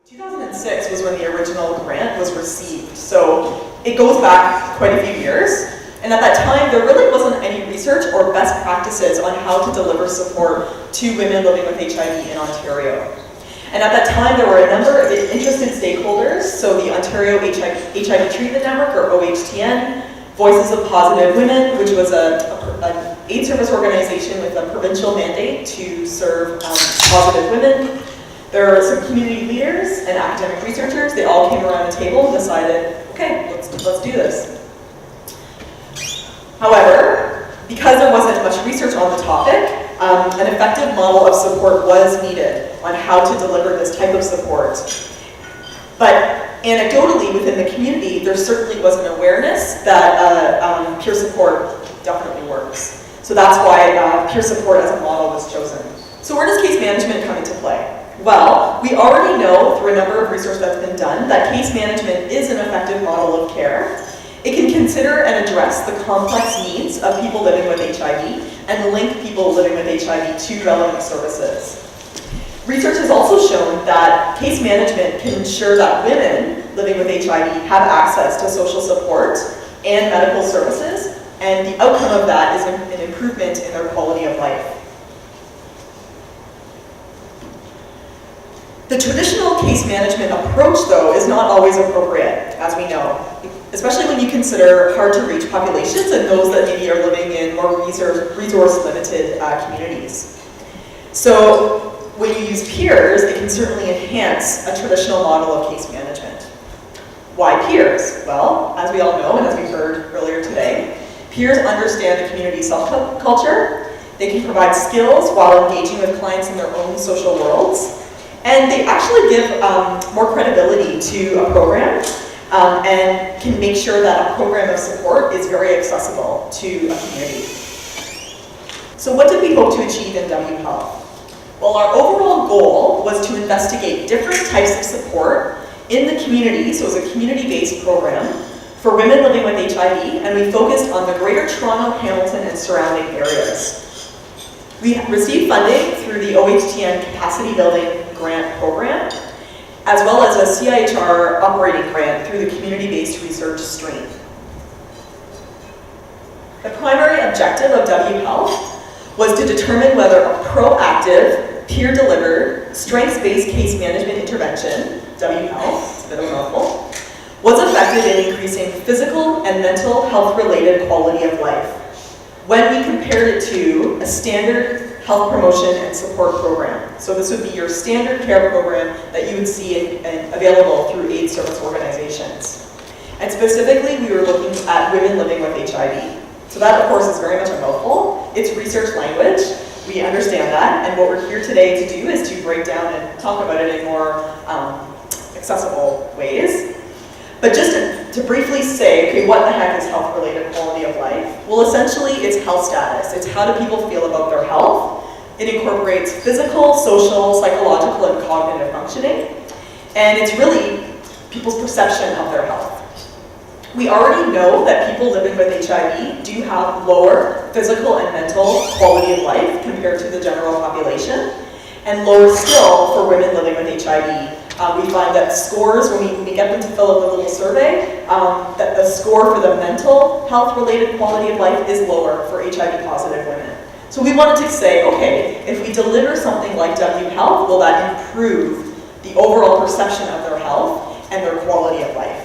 2006 was when the original grant was received, so it goes back quite a few years. And at that time, there really wasn't any research or best practices on how to deliver support to women living with HIV in Ontario. And at that time, there were a number of interested stakeholders, so the Ontario HIV Treatment Network, or OHTN, Voices of Positive Women, which was an AIDS service organization with a provincial mandate to serve positive women. There were some community leaders and academic researchers. They all came around a table and decided, okay, let's do this. However, because there wasn't much research on the topic, an effective model of support was needed on how to deliver this type of support. But anecdotally, within the community, there certainly was an awareness that peer support definitely works. So that's why peer support as a model was chosen. So where does case management come into play? Well, we already know through a number of research that's been done that case management is an effective model of care. It can consider and address the complex needs of people living with HIV and link people living with HIV to relevant services. Research has also shown that case management can ensure that women living with HIV have access to social support and medical services, and the outcome of that is an improvement in their quality of life. The traditional case management approach, though, is not always appropriate, as we know, especially when you consider hard-to-reach populations and those that maybe are living in more resource-limited communities. So when you use peers, it can certainly enhance a traditional model of case management. Why peers? Well, as we all know, and as we heard earlier today, peers understand the community self-culture. They can provide skills while engaging with clients in their own social worlds. And they actually give more credibility to a program and can make sure that a program of support is very accessible to a community. So what did we hope to achieve in wHEALTH? Well, our overall goal was to investigate different types of support in the community, so it was a community-based program for women living with HIV, and we focused on the Greater Toronto, Hamilton, and surrounding areas. We received funding through the OHTN Capacity Building Grant Program, as well as a CIHR operating grant through the community-based research stream. The primary objective of wHEALTH was to determine whether a proactive, peer-delivered, strengths-based case management intervention, wHEALTH, it's a bit of a mouthful, was effective in increasing physical and mental health-related quality of life when we compared it to a standard health promotion and support program. So this would be your standard care program that you would see available through AIDS service organizations. And specifically, we were looking at women living with HIV. So that, of course, is very much a mouthful. It's research language. We understand that. And what we're here today to do is to break down and talk about it in more accessible ways. But just to briefly say, okay, what the heck is health-related quality of life? Well, essentially, it's health status. It's how do people feel about their health. It incorporates physical, social, psychological, and cognitive functioning. And it's really people's perception of their health. We already know that people living with HIV do have lower physical and mental quality of life compared to the general population, and lower still for women living with HIV. We find that scores, when we get them to fill out the little survey, that the score for the mental health-related quality of life is lower for HIV-positive women. So we wanted to say, okay, if we deliver something like wHEALTH, will that improve the overall perception of their health and their quality of life?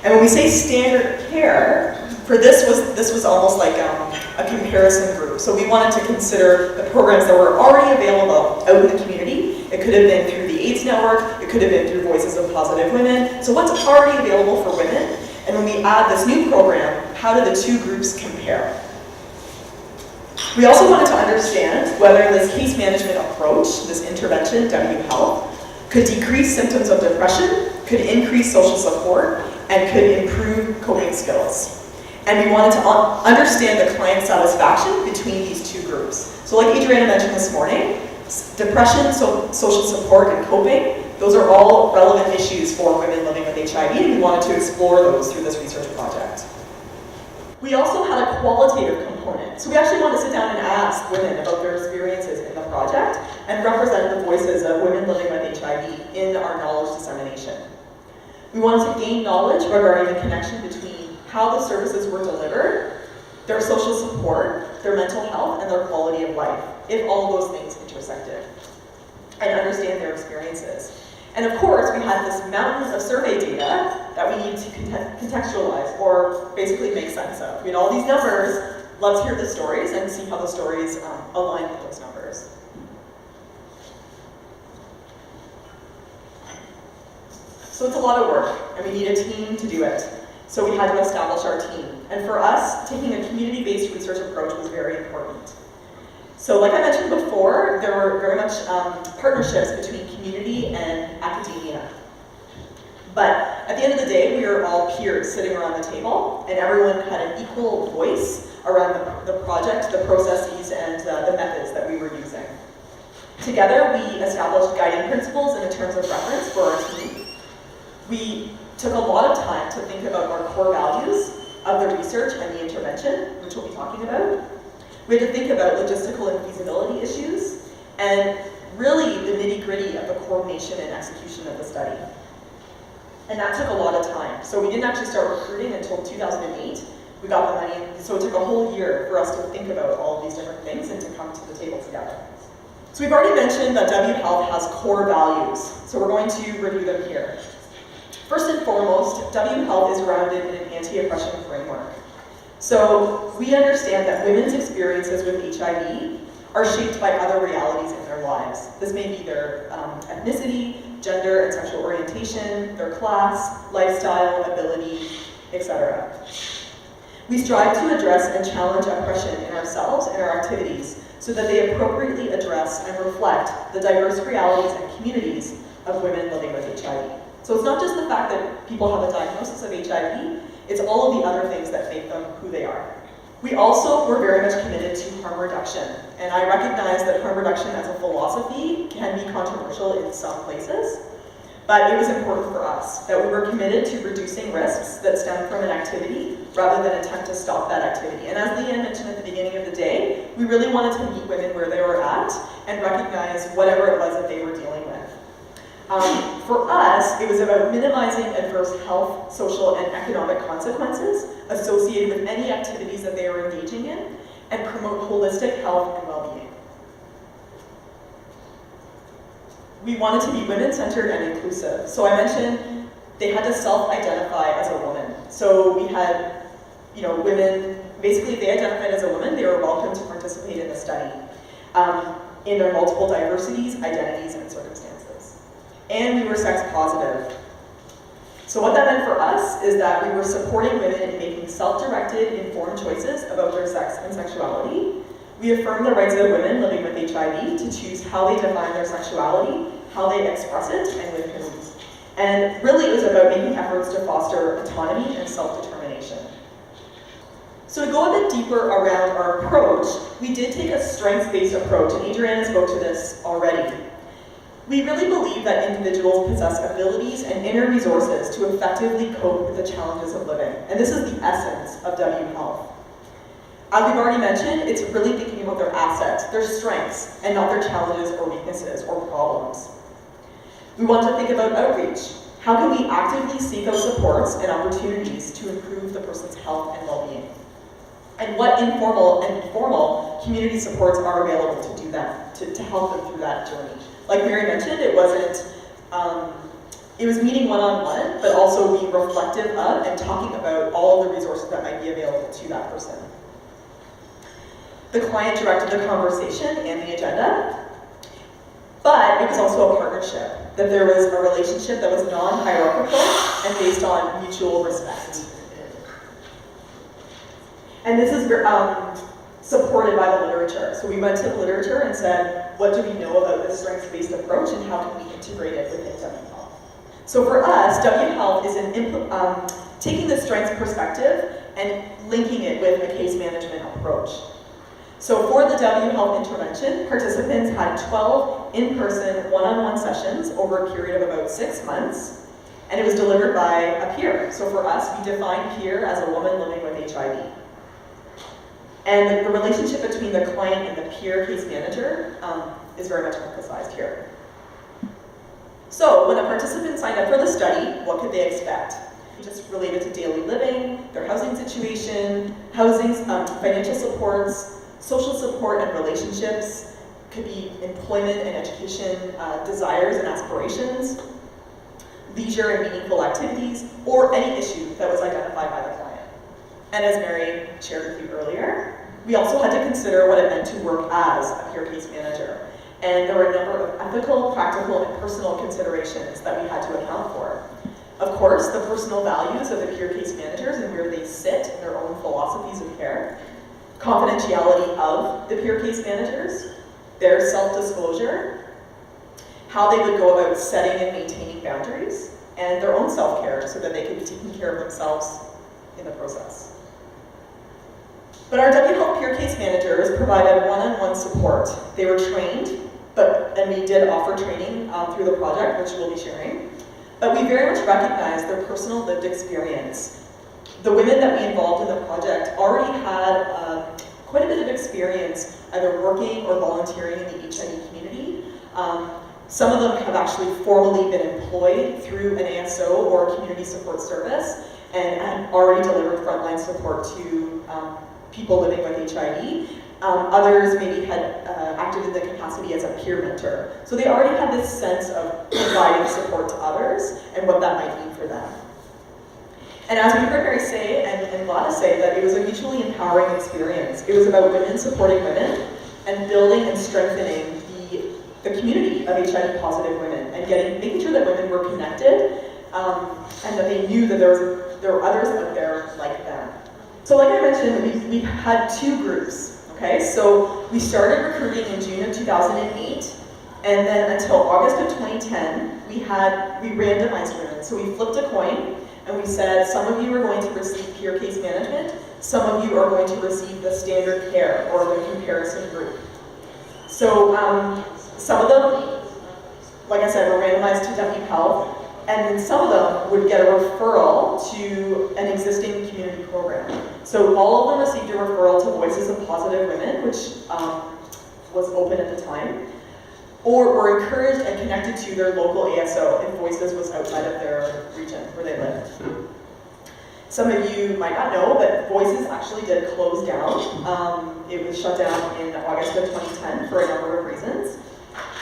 And when we say standard care, for this was almost like a comparison group. So we wanted to consider the programs that were already available out in the community. It could have been through the AIDS Network, it could have been through Voices of Positive Women. So what's already available for women? And when we add this new program, how do the two groups compare? We also wanted to understand whether this case management approach, this intervention, wHEALTH, could decrease symptoms of depression, could increase social support, and could improve coping skills. And we wanted to understand the client satisfaction between these two groups. So like Adriana mentioned this morning, depression, social support, and coping, those are all relevant issues for women living with HIV, and we wanted to explore those through this research project. We also had a qualitative component. So we actually wanted to sit down and ask women about their experiences in the project and represent the voices of women living with HIV in our knowledge dissemination. We wanted to gain knowledge regarding the connection between how the services were delivered, their social support, their mental health, and their quality of life, if all those things intersected, and understand their experiences. And of course, we had this mountain of survey data that we need to contextualize, or basically make sense of. We had all these numbers, let's hear the stories and see how the stories align with those numbers. So it's a lot of work, and we need a team to do it. So we had to establish our team. And for us, taking a community-based research approach was very important. So like I mentioned before, there were very much partnerships between community and academia. But at the end of the day, we were all peers sitting around the table, and everyone had an equal voice around the project, the processes, and the methods that we were using. Together, we established guiding principles and terms of reference for our team. We took a lot of time to think about our core values of the research and the intervention, which we'll be talking about. We had to think about logistical and feasibility issues, and really the nitty-gritty of the coordination and execution of the study. And that took a lot of time. So we didn't actually start recruiting until 2008. We got the money, so it took a whole year for us to think about all of these different things and to come to the table together. So we've already mentioned that wHEALTH has core values, so we're going to review them here. First and foremost, wHEALTH is grounded in an anti-oppression framework. So we understand that women's experiences with HIV are shaped by other realities in their lives. This may be their ethnicity, gender and sexual orientation, their class, lifestyle, ability, etc. We strive to address and challenge oppression in ourselves and our activities so that they appropriately address and reflect the diverse realities and communities of women living with HIV. So it's not just the fact that people have a diagnosis of HIV, it's all of the other things that make them who they are. We also were very much committed to harm reduction, and I recognize that harm reduction as a philosophy can be controversial in some places, but it was important for us that we were committed to reducing risks that stem from an activity rather than attempt to stop that activity. And as Leanne mentioned at the beginning of the day, we really wanted to meet women where they were at and recognize whatever it was that they were dealing with. For us, it was about minimizing adverse health, social, and economic consequences associated with any activities that they are engaging in, and promote holistic health and well-being. We wanted to be women-centered and inclusive. So I mentioned they had to self-identify as a woman. So we had, women, basically if they identified as a woman, they were welcome to participate in the study in their multiple diversities, identities, and circumstances. And we were sex positive. So what that meant for us is that we were supporting women in making self-directed, informed choices about their sex and sexuality. We affirmed the rights of women living with HIV to choose how they define their sexuality, how they express it, and with whom. And really it was about making efforts to foster autonomy and self-determination. So to go a bit deeper around our approach, we did take a strengths-based approach, and Adriana spoke to this already. We really believe that individuals possess abilities and inner resources to effectively cope with the challenges of living. And this is the essence of wHEALTH. As we've already mentioned, it's really thinking about their assets, their strengths, and not their challenges or weaknesses or problems. We want to think about outreach. How can we actively seek out supports and opportunities to improve the person's health and well-being? And what informal and formal community supports are available to do that, to help them through that journey. Like Mary mentioned, it was meeting one-on-one, but also being reflective of and talking about all of the resources that might be available to that person. The client directed the conversation and the agenda, but it was also a partnership, that there was a relationship that was non-hierarchical and based on mutual respect. And this is supported by the literature. So we went to the literature and said, what do we know about this strengths-based approach and how can we integrate it within wHEALTH? So for us, wHEALTH is taking the strengths perspective and linking it with a case management approach. So for the wHEALTH intervention, participants had 12 in-person one-on-one sessions over a period of about 6 months, and it was delivered by a peer. So for us, we define peer as a woman living with HIV. And the relationship between the client and the peer case manager is very much emphasized here. So when a participant signed up for the study, what could they expect? Just related to daily living, their housing situation, financial supports, social support and relationships, could be employment and education desires and aspirations, leisure and meaningful activities, or any issue that was identified by the client. And as Mary shared with you earlier, we also had to consider what it meant to work as a peer case manager. And there were a number of ethical, practical, and personal considerations that we had to account for. Of course, the personal values of the peer case managers and where they sit in their own philosophies of care, confidentiality of the peer case managers, their self-disclosure, how they would go about setting and maintaining boundaries, and their own self-care so that they could be taking care of themselves in the process. But our wHEALTH peer case managers provided one-on-one support. They were trained, and we did offer training through the project, which we'll be sharing. But we very much recognized their personal lived experience. The women that we involved in the project already had quite a bit of experience either working or volunteering in the HIV community. Some of them have actually formally been employed through an ASO or a community support service and had already delivered frontline support to people living with HIV. Others maybe had acted in the capacity as a peer mentor. So they already had this sense of providing support to others and what that might mean for them. And as we heard Mary say, and Gladys say, that it was a mutually empowering experience. It was about women supporting women and building and strengthening the community of HIV positive women and making sure that women were connected and that they knew that there were others out there like them. So like I mentioned, we had two groups, okay? So we started recruiting in June of 2008, and then until August of 2010, we randomized women. So we flipped a coin, and we said, some of you are going to receive peer case management, some of you are going to receive the standard care, or the comparison group. So some of them, like I said, were randomized to wHEALTH, and then some of them would get a referral to an existing community program. So all of them received a referral to Voices of Positive Women, which was open at the time, or were encouraged and connected to their local ASO if Voices was outside of their region where they lived. Some of you might not know, but Voices actually did close down. It was shut down in August of 2010 for a number of reasons.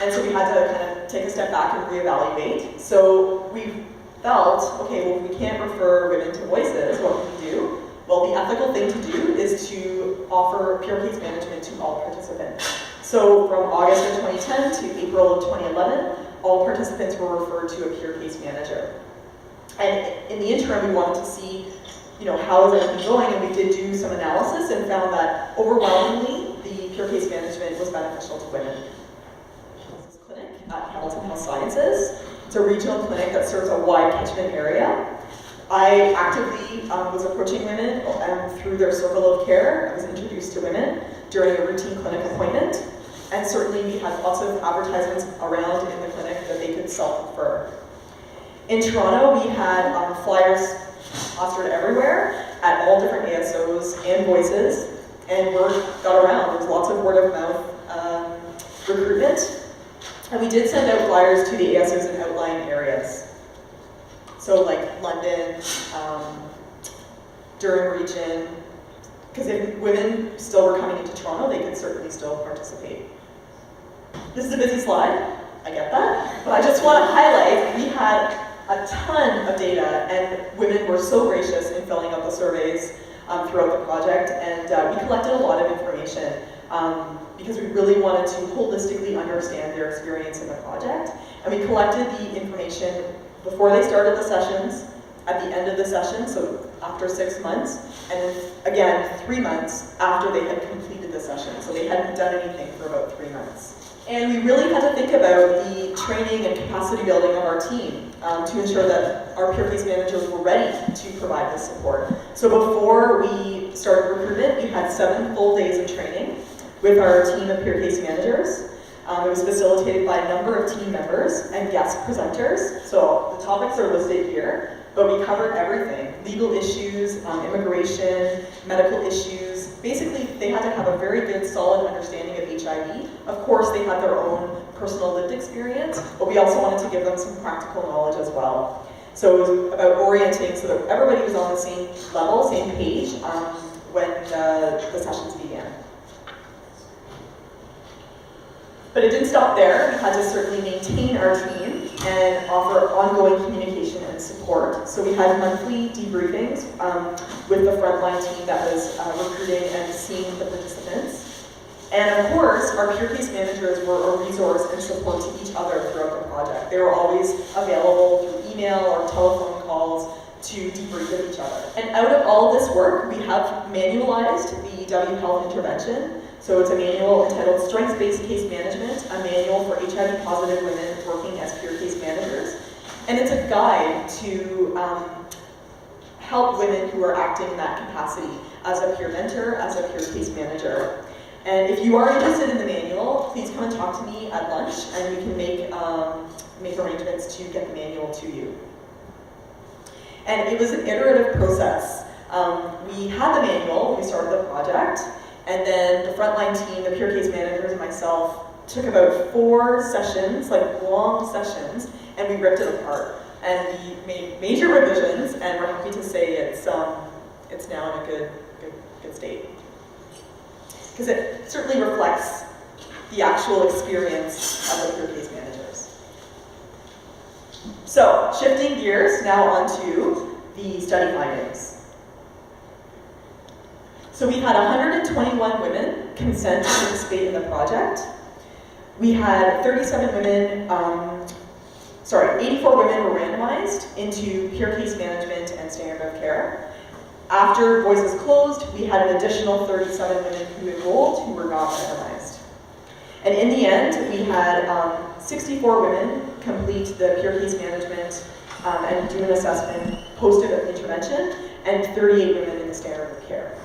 And so we had to kind of take a step back and reevaluate. So we felt, okay, well, if we can't refer women to Voices, what can we do? Well, the ethical thing to do is to offer peer case management to all participants. So from August of 2010 to April of 2011, all participants were referred to a peer case manager. And in the interim, we wanted to see, how is everything going? And we did do some analysis and found that overwhelmingly, the peer case management was beneficial to women. This is a clinic at Hamilton Health Sciences. It's a regional clinic that serves a wide catchment area. I actively was approaching women through their circle of care. I was introduced to women during a routine clinic appointment. And certainly we had lots of advertisements around in the clinic that they could self-refer. In Toronto, we had flyers plastered everywhere at all different ASOs and Voices, and word got around. There was lots of word-of-mouth recruitment. And we did send out flyers to the ASOs in outlying areas. So like London, Durham region, because if women still were coming into Toronto, they could certainly still participate. This is a busy slide, I get that, but I just want to highlight we had a ton of data, and women were so gracious in filling out the surveys throughout the project, and we collected a lot of information because we really wanted to holistically understand their experience in the project, and we collected the information before they started the sessions, at the end of the session, so after 6 months, and then again 3 months after they had completed the session. So they hadn't done anything for about 3 months. And we really had to think about the training and capacity building of our team to ensure that our peer case managers were ready to provide this support. So before we started recruitment, we had 7 full days of training with our team of peer case managers. It was facilitated by a number of team members and guest presenters. So the topics are listed here, but we covered everything: legal issues, immigration, medical issues, basically they had to have a very good, solid understanding of HIV. Of course, they had their own personal lived experience, but we also wanted to give them some practical knowledge as well. So it was about orienting so that everybody was on the same level, same page when the sessions began. But it didn't stop there. We had to certainly maintain our team and offer ongoing communication and support. So we had monthly debriefings with the frontline team that was recruiting and seeing the participants. And of course, our peer case managers were a resource and support to each other throughout the project. They were always available through email or telephone calls to debrief with each other. And out of all this work, we have manualized the wHEALTH intervention. So it's a manual entitled Strengths-Based Case Management, a manual for HIV-positive women working as peer case managers. And it's a guide to help women who are acting in that capacity as a peer mentor, as a peer case manager. And if you are interested in the manual, please come and talk to me at lunch, and we can make arrangements to get the manual to you. And it was an iterative process. We had the manual when we started the project, and then the frontline team, the peer case managers, and myself took about 4 sessions, like long sessions, and we ripped it apart. And we made major revisions, and we're happy to say it's now in a good state. Because it certainly reflects the actual experience of the peer case managers. So, shifting gears now onto the study findings. So we had 121 women consent to participate in the project. We had 87 women, 84 women were randomized into peer case management and standard of care. After voices closed, we had an additional 37 women who enrolled who were not randomized. And in the end, we had 64 women complete the peer case management and do an assessment post-intervention, and 38 women in the standard of care.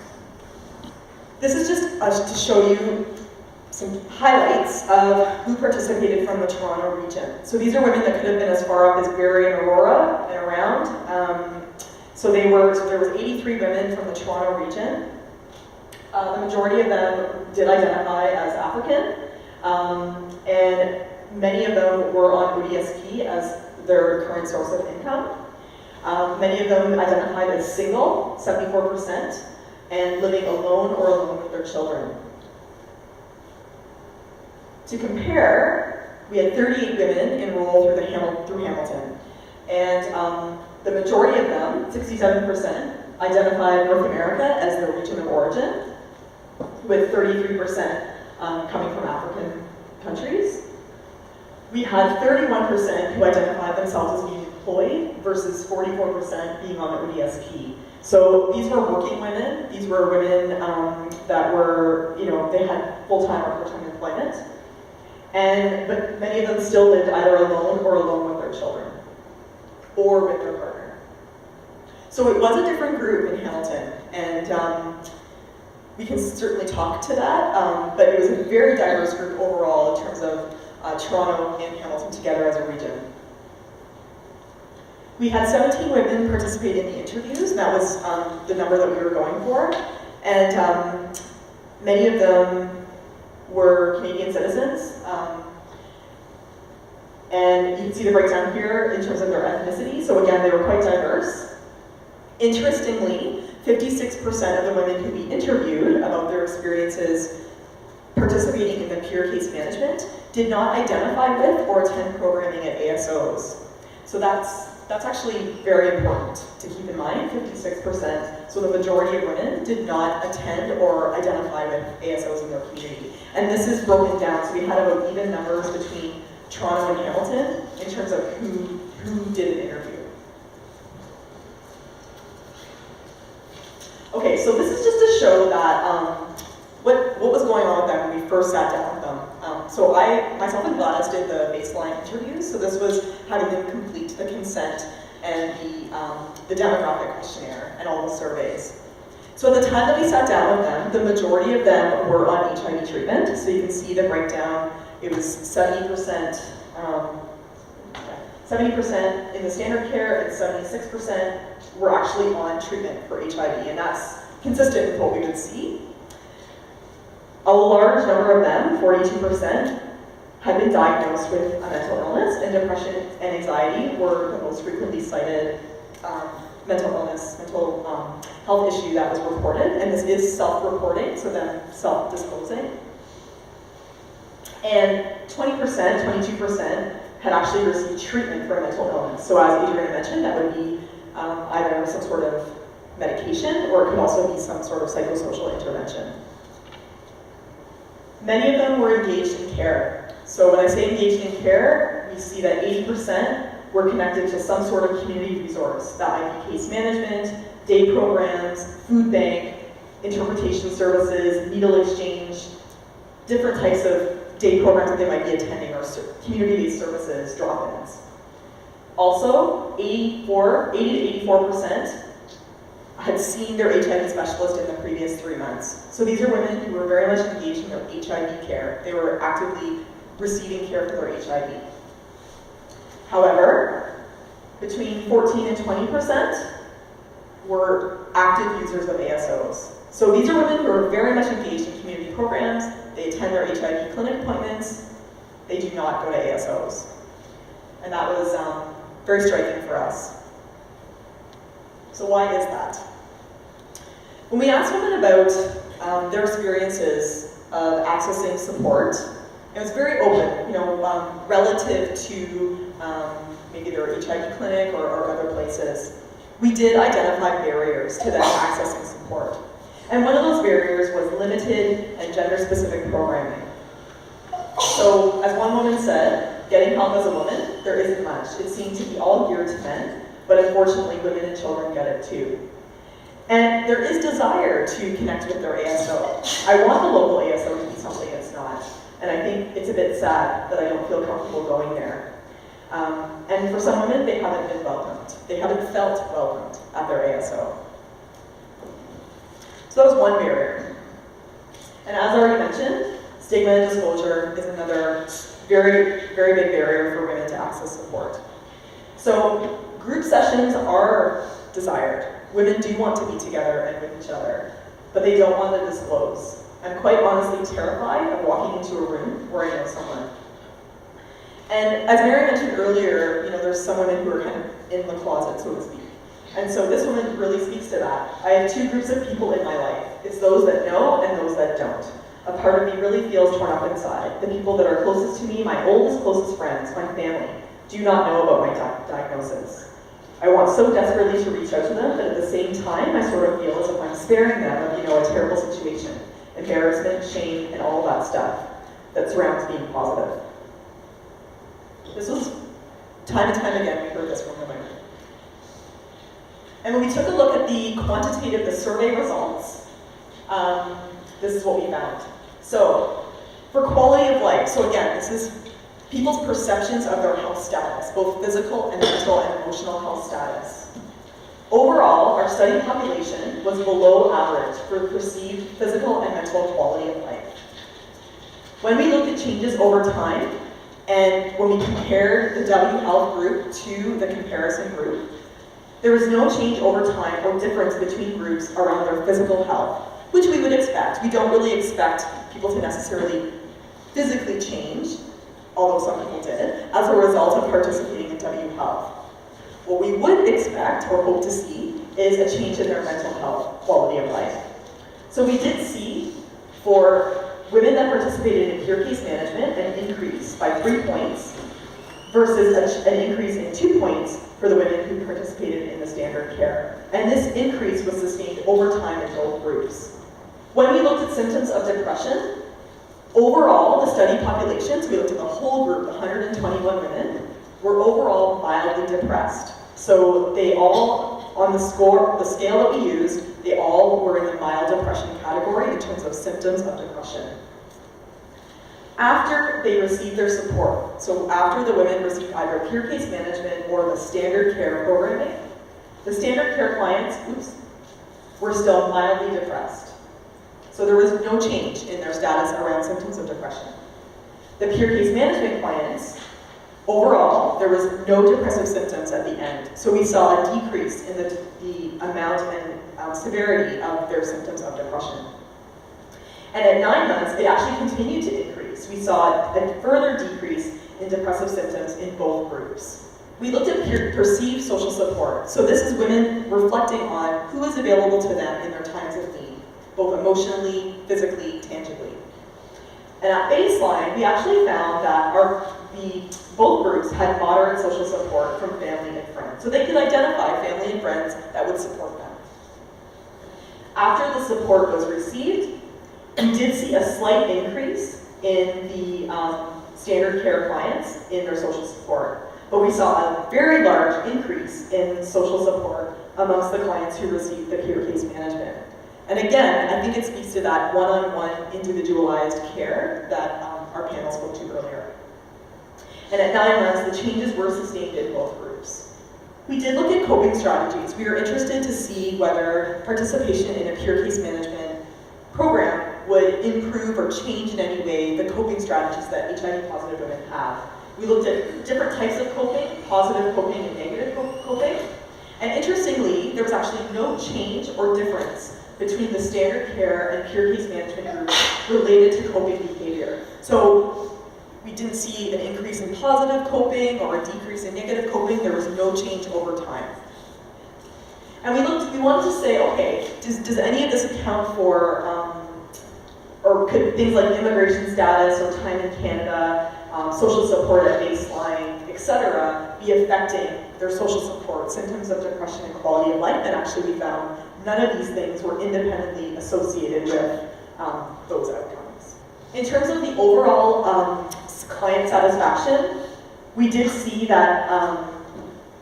This is just to show you some highlights of who participated from the Toronto region. So these are women that could have been as far up as Barrie and Aurora and around. So there was 83 women from the Toronto region. The majority of them did identify as African, and many of them were on ODSP as their current source of income. Many of them identified as single, 74%, and living alone or alone with their children. To compare, we had 38 women enrolled through Hamilton, and the majority of them, 67%, identified North America as their region of origin, with 33% coming from African countries. We had 31% who identified themselves as being employed versus 44% being on the ODSP. So these were working women. These were women that were, they had full-time or part-time employment. But many of them still lived either alone or alone with their children or with their partner. So it was a different group in Hamilton, and we can certainly talk to that, but it was a very diverse group overall in terms of Toronto and Hamilton together as a region. We had 17 women participate in the interviews, and that was the number that we were going for. And many of them were Canadian citizens. And you can see the breakdown here in terms of their ethnicity. So again, they were quite diverse. Interestingly, 56% of the women who we interviewed about their experiences participating in the peer case management did not identify with or attend programming at ASOs. So that's actually very important to keep in mind, 56%. So the majority of women did not attend or identify with ASOs in their community. And this is broken down, so we had about even numbers between Toronto and Hamilton in terms of who did an interview. Okay, so this is just to show that what was going on with them when we first sat down with them. So myself and Gladys did the baseline interviews, so this was having them complete the consent and the demographic questionnaire and all the surveys. So at the time that we sat down with them, the majority of them were on HIV treatment, so you can see the breakdown. It was 70% in the standard care, and 76% were actually on treatment for HIV, and that's consistent with what we would see. A large number of them, 42%, had been diagnosed with a mental illness, and depression and anxiety were the most frequently cited mental illness, mental health issue that was reported, and this is self-reporting, so them self-disclosing. And 20%, 22% had actually received treatment for a mental illness. So as Adriana mentioned, that would be either some sort of medication, or it could also be some sort of psychosocial intervention. Many of them were engaged in care. So when I say engaged in care, we see that 80% were connected to some sort of community resource. That might be case management, day programs, food bank, interpretation services, needle exchange, different types of day programs that they might be attending, or community-based services, drop-ins. Also, 80 to 84% had seen their HIV specialist in the previous 3 months. So these are women who were very much engaged in their HIV care. They were actively receiving care for their HIV. However, between 14 and 20% were active users of ASOs. So these are women who are very much engaged in community programs. They attend their HIV clinic appointments. They do not go to ASOs. And that was very striking for us. So why is that? When we asked women about their experiences of accessing support, it was very open, relative to maybe their HIV clinic or other places. We did identify barriers to them accessing support. And one of those barriers was limited and gender-specific programming. So, as one woman said, getting help as a woman, there isn't much. It seemed to be all geared to men, but unfortunately women and children get it too. And there is desire to connect with their ASO. I want the local ASO to be something it's not. And I think it's a bit sad that I don't feel comfortable going there. And for some women, they haven't been welcomed. They haven't felt welcomed at their ASO. So that was one barrier. And as I already mentioned, stigma and disclosure is another very, very big barrier for women to access support. So group sessions are desired. Women do want to be together and with each other, but they don't want to disclose. I'm quite honestly terrified of walking into a room where I know someone. And as Mary mentioned earlier, there's some women who are kind of in the closet, so to speak. And so this woman really speaks to that. I have two groups of people in my life. It's those that know and those that don't. A part of me really feels torn up inside. The people that are closest to me, my oldest, closest friends, my family, do not know about my diagnosis. I want so desperately to reach out to them, but at the same time, I sort of feel as if I'm sparing them of, a terrible situation. Embarrassment, shame, and all that stuff that surrounds being positive. This was time and time again, we heard this from women. And when we took a look at the survey results, this is what we found. So, for quality of life, so again, this is people's perceptions of their health status, both physical and mental and emotional health status. Overall, our study population was below average for perceived physical and mental quality of life. When we looked at changes over time, and when we compared the wHEALTH group to the comparison group, there was no change over time or difference between groups around their physical health, which we would expect. We don't really expect people to necessarily physically change, although some people did, as a result of participating in wHEALTH. What we would expect or hope to see is a change in their mental health quality of life. So we did see, for women that participated in peer case management, an increase by 3 points versus an increase in 2 points for the women who participated in the standard care. And this increase was sustained over time in both groups. When we looked at symptoms of depression, overall, the study populations, we looked at the whole group, 121 women, were overall mildly depressed. So they all, on the scale that we used, they all were in the mild depression category in terms of symptoms of depression. After they received their support, so after the women received either peer case management or the standard care programming, the standard care clients, were still mildly depressed. So there was no change in their status around symptoms of depression. The peer case management clients, overall, there was no depressive symptoms at the end. So we saw a decrease in the amount and severity of their symptoms of depression. And at 9 months, it actually continued to increase. We saw a further decrease in depressive symptoms in both groups. We looked at perceived social support. So this is women reflecting on who is available to them in their times of need, both emotionally, physically, tangibly. And at baseline, we actually found that both groups had moderate social support from family and friends. So they could identify family and friends that would support them. After the support was received, we did see a slight increase in the standard care clients in their social support. But we saw a very large increase in social support amongst the clients who received the peer case management. And again, I think it speaks to that one-on-one individualized care that our panel spoke to earlier. And at 9 months, the changes were sustained in both groups. We did look at coping strategies. We were interested to see whether participation in a peer case management program would improve or change in any way the coping strategies that HIV-positive women have. We looked at different types of coping, positive coping and negative coping. And interestingly, there was actually no change or difference between the standard care and peer case management groups related to coping behavior. So we didn't see an increase in positive coping or a decrease in negative coping. There was no change over time. And we wanted to say, okay, does any of this account for, or could things like immigration status or time in Canada, social support at baseline, etc., be affecting their social support, symptoms of depression and quality of life? And actually we found none of these things were independently associated with those outcomes. In terms of the overall client satisfaction, we did see that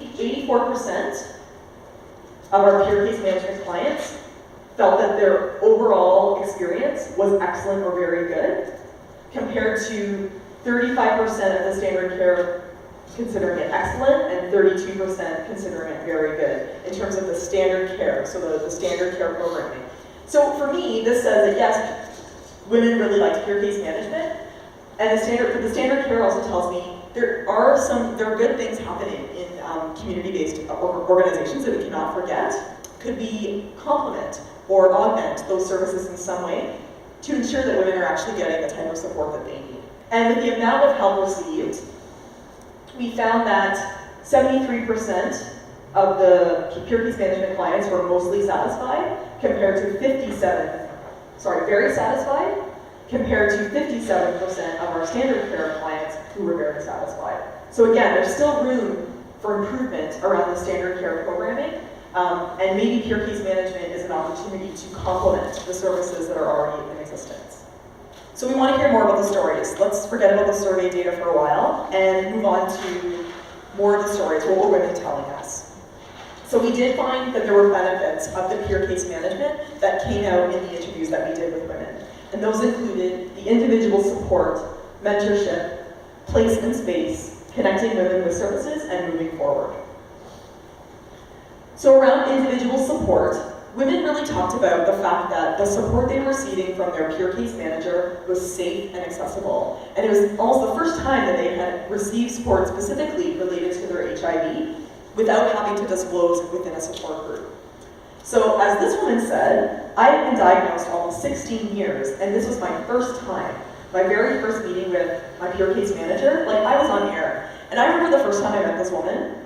84% of our peer case management clients felt that their overall experience was excellent or very good, compared to 35% of the standard care considering it excellent and 32% considering it very good in terms of the standard care, so the standard care programming. So for me, this says that yes, women really liked peer case management, and the standard care also tells me there are good things happening in community-based organizations that we cannot forget. Could we complement or augment those services in some way to ensure that women are actually getting the type of support that they need. And with the amount of help received, we found that 73% of the peer case management clients were mostly satisfied, compared to very satisfied, compared to 57% of our standard care clients who were very satisfied. So again, there's still room for improvement around the standard care programming, and maybe peer case management is an opportunity to complement the services that are already in existence. So we want to hear more about the stories. Let's forget about the survey data for a while and move on to more of the stories. What were women telling us? So we did find that there were benefits of the peer case management that came out in the interviews that we did with women. And those included the individual support, mentorship, place and space, connecting women with services, and moving forward. So around individual support, women really talked about the fact that the support they were receiving from their peer case manager was safe and accessible. And it was almost the first time that they had received support specifically related to their HIV without having to disclose within a support group. So as this woman said, I had been diagnosed almost 16 years, and this was my first time. My very first meeting with my peer case manager, like I was on air. And I remember the first time I met this woman.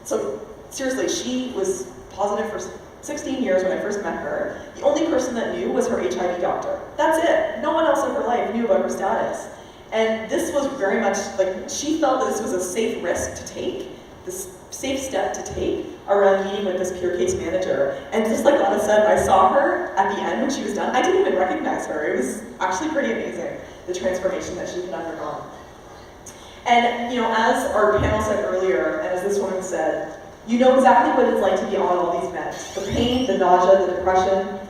So seriously, she was positive for 16 years when I first met her. The only person that knew was her HIV doctor. That's it. No one else in her life knew about her status. And this was very much like, she felt that this was a safe risk to take, this safe step to take around meeting with this peer case manager. And just like Lana said, I saw her at the end when she was done. I didn't even recognize her. It was actually pretty amazing, the transformation that she had undergone. And as our panel said earlier, and as this woman said, you know exactly what it's like to be on all these meds. The pain, the nausea, the depression.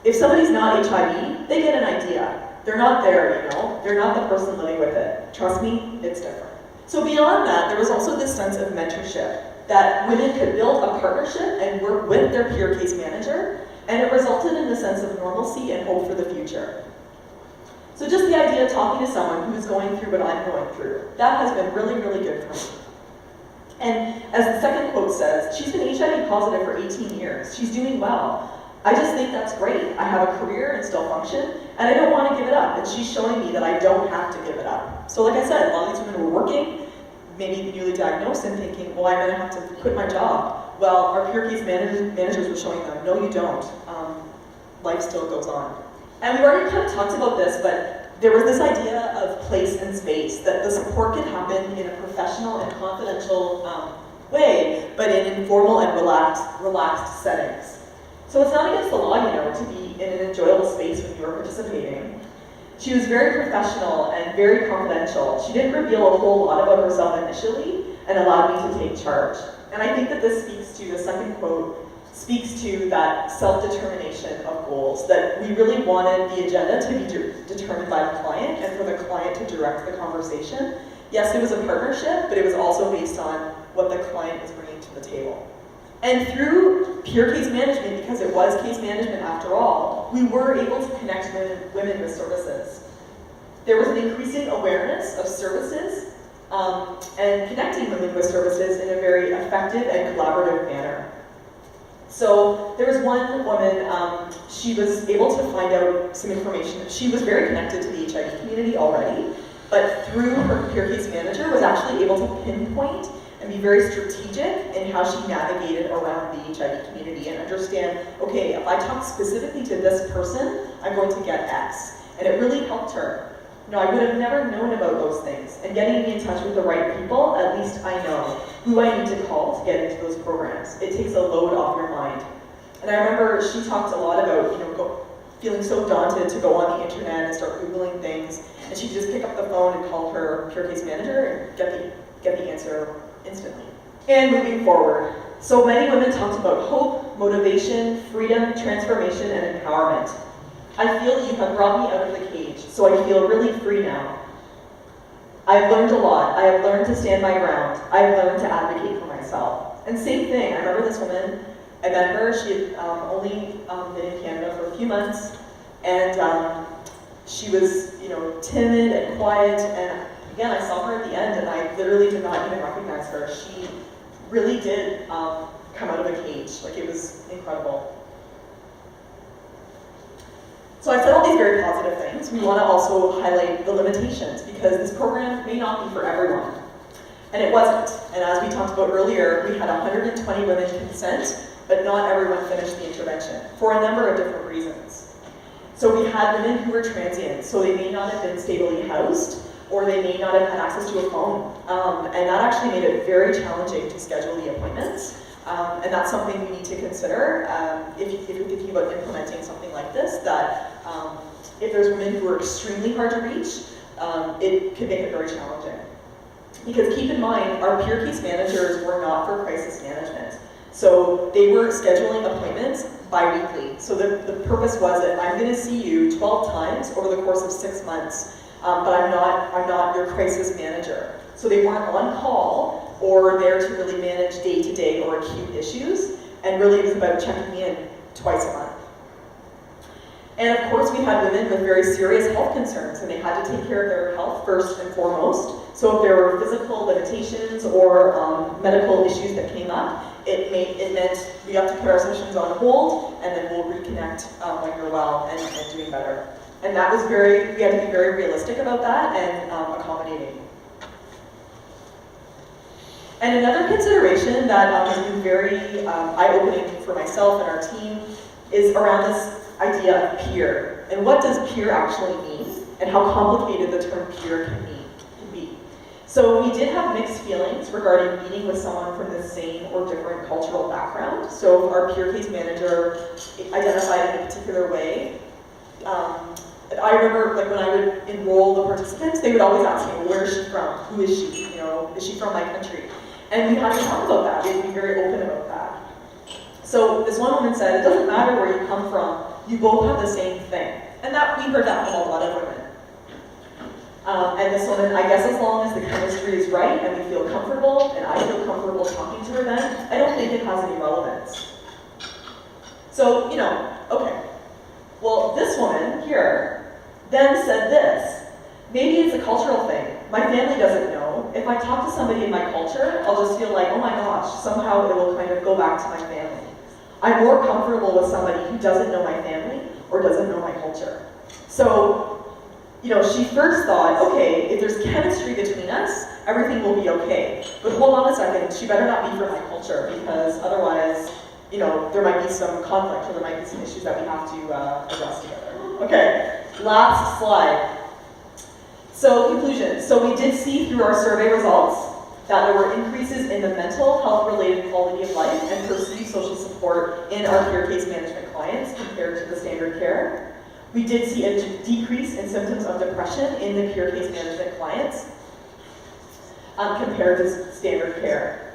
If somebody's not HIV, they get an idea. They're not there, They're not the person living with it. Trust me, it's different. So beyond that, there was also this sense of mentorship, that women could build a partnership and work with their peer case manager, and it resulted in a sense of normalcy and hope for the future. So just the idea of talking to someone who is going through what I'm going through, that has been really, really good for me. And as the second quote says, she's been HIV positive for 18 years. She's doing well. I just think that's great. I have a career and still function, and I don't want to give it up. And she's showing me that I don't have to give it up. So like I said, a lot of these women were working, maybe newly diagnosed, and thinking, well, I'm going to have to quit my job. Well, our peer case managers were showing them, no, you don't. Life still goes on. And we've already kind of talked about this, but there was this idea of place and space, that the support could happen in a professional and confidential way, but in informal and relaxed settings. So it's not against the law, to be in an enjoyable space when you are participating. She was very professional and very confidential. She didn't reveal a whole lot about herself initially and allowed me to take charge. And I think that this speaks to, the second quote, speaks to that self-determination of goals, that we really wanted the agenda to be determined by the client and for the client to direct the conversation. Yes, it was a partnership, but it was also based on what the client was bringing to the table. And through peer case management, because it was case management after all, we were able to connect women with services. There was an increasing awareness of services and connecting women with services in a very effective and collaborative manner. So there was one woman, she was able to find out some information. She was very connected to the HIV community already, but through her peer case manager was actually able to pinpoint and be very strategic in how she navigated around the HIV community and understand, okay, if I talk specifically to this person, I'm going to get X. And it really helped her. I would have never known about those things. And getting me in touch with the right people, at least I know who I need to call to get into those programs. It takes a load off your mind. And I remember she talked a lot about, feeling so daunted to go on the internet and start Googling things. And she'd just pick up the phone and call her peer case manager and get the answer instantly. And moving forward. So many women talked about hope, motivation, freedom, transformation, and empowerment. I feel you have brought me out of the cage, so I feel really free now. I've learned a lot. I have learned to stand my ground. I've learned to advocate for myself. And same thing, I remember this woman, I met her, she had only been in Canada for a few months, and she was, timid and quiet, and again, I saw her at the end, and I literally did not even recognize her. She really did come out of the cage. It was incredible. So I said all these very positive things. We want to also highlight the limitations, because this program may not be for everyone. And it wasn't. And as we talked about earlier, we had 120 women consent, but not everyone finished the intervention for a number of different reasons. So we had women who were transient, so they may not have been stably housed, or they may not have had access to a phone. And that actually made it very challenging to schedule the appointments. And that's something we need to consider if you're thinking about implementing something like this, that if there's women who are extremely hard to reach, it could make it very challenging. Because keep in mind, our peer case managers were not for crisis management. So they were scheduling appointments bi-weekly. So the purpose was that I'm going to see you 12 times over the course of 6 months, but I'm not your crisis manager. So they weren't on call or there to really manage day-to-day or acute issues, and really it was about checking in twice a month. And of course, we had women with very serious health concerns, and they had to take care of their health first and foremost. So if there were physical limitations or medical issues that came up, it meant we have to put our sessions on hold, and then we'll reconnect when you're well and doing better. And that was we had to be very realistic about that and accommodating. And another consideration that has been very eye-opening for myself and our team is around this idea of peer. And what does peer actually mean? And how complicated the term peer can be. So we did have mixed feelings regarding meeting with someone from the same or different cultural background. So if our peer case manager identified in a particular way, I remember when I would enroll the participants, they would always ask me, well, where is she from? Who is she? Is she from my country? And we had to talk about that. We had to be very open about that. So this one woman said, it doesn't matter where you come from, you both have the same thing. And we heard that from a lot of women. And this woman, I guess as long as the chemistry is right and we feel comfortable, and I feel comfortable talking to her then, I don't think it has any relevance. So, okay. Well, this woman here then said this. Maybe it's a cultural thing. My family doesn't know. If I talk to somebody in my culture, I'll just feel like, oh my gosh, somehow it will kind of go back to my family. I'm more comfortable with somebody who doesn't know my family or doesn't know my culture. So, she first thought, okay, if there's chemistry between us, everything will be okay. But hold on a second, she better not be for my culture, because otherwise, there might be some conflict, or there might be some issues that we have to address together. Okay, last slide. So, conclusion. So we did see through our survey results that there were increases in the mental health-related quality of life and perceived social support in our peer case management clients compared to the standard care. We did see a decrease in symptoms of depression in the peer case management clients compared to standard care.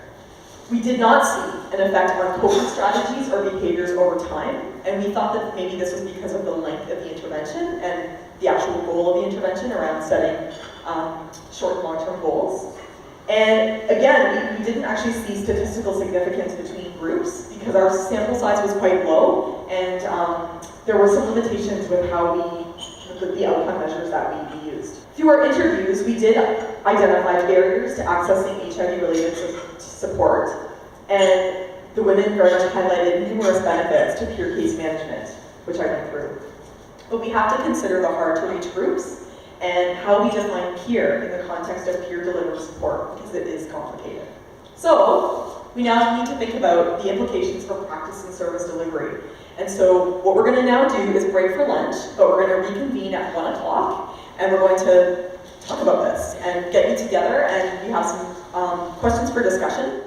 We did not see an effect on coping strategies or behaviors over time, and we thought that maybe this was because of the length of the intervention and the actual goal of the intervention around setting short and long-term goals. And again, we didn't actually see statistical significance between groups because our sample size was quite low, and there were some limitations with the outcome measures that we used. Through our interviews, we did identify barriers to accessing HIV-related support, and the women very much highlighted numerous benefits to peer case management, which I went through. But we have to consider the hard-to-reach groups and how we define peer in the context of peer-delivered support, because it is complicated. So, we now need to think about the implications for practice and service delivery. And so, what we're going to now do is break for lunch, but we're going to reconvene at 1 o'clock, and we're going to talk about this and get you together, and we have some questions for discussion.